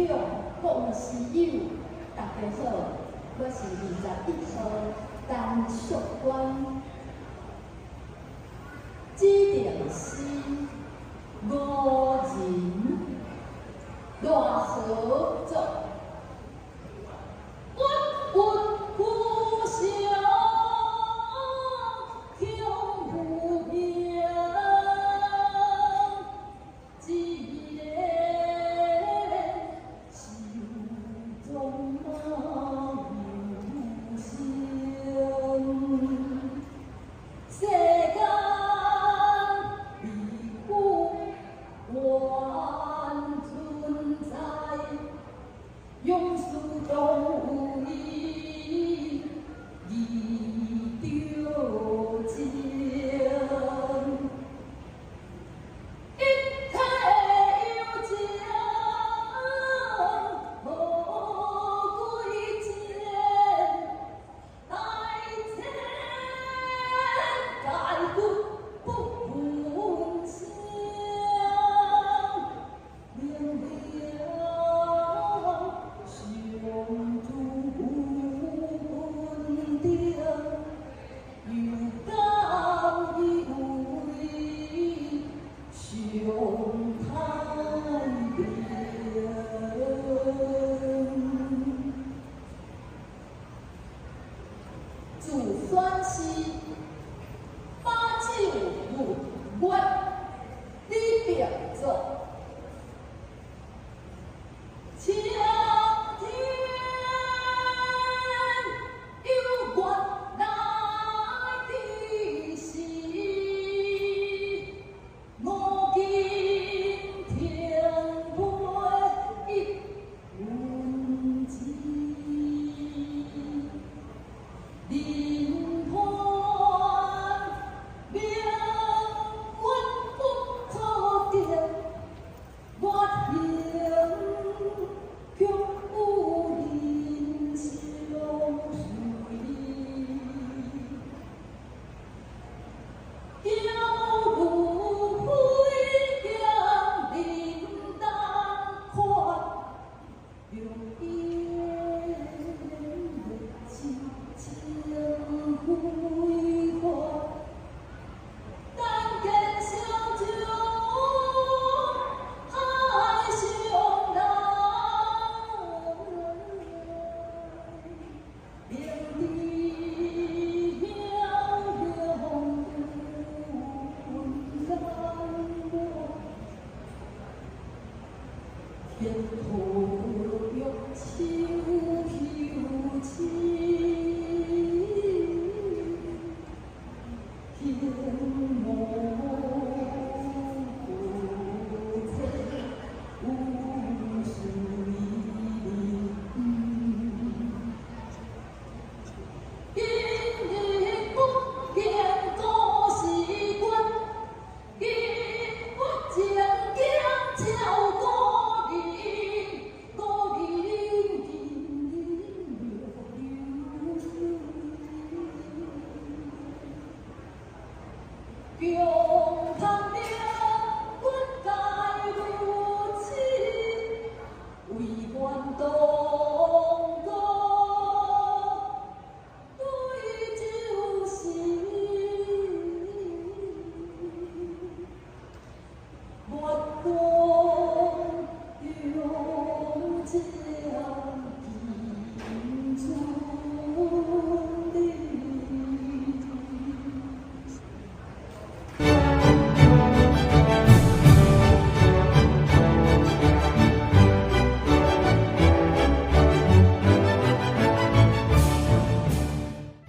长、讲师友，大家好，我是21号陈淑娟。指定是无人乱合作，鬱鬱互相向有名，一個心中有聲。世間用事都有意義着情，一切有情無歸前，大千解決不分相，明明。共度分定，有道有理，上太平。自选是把酒问月，你别做。天空有秋有情。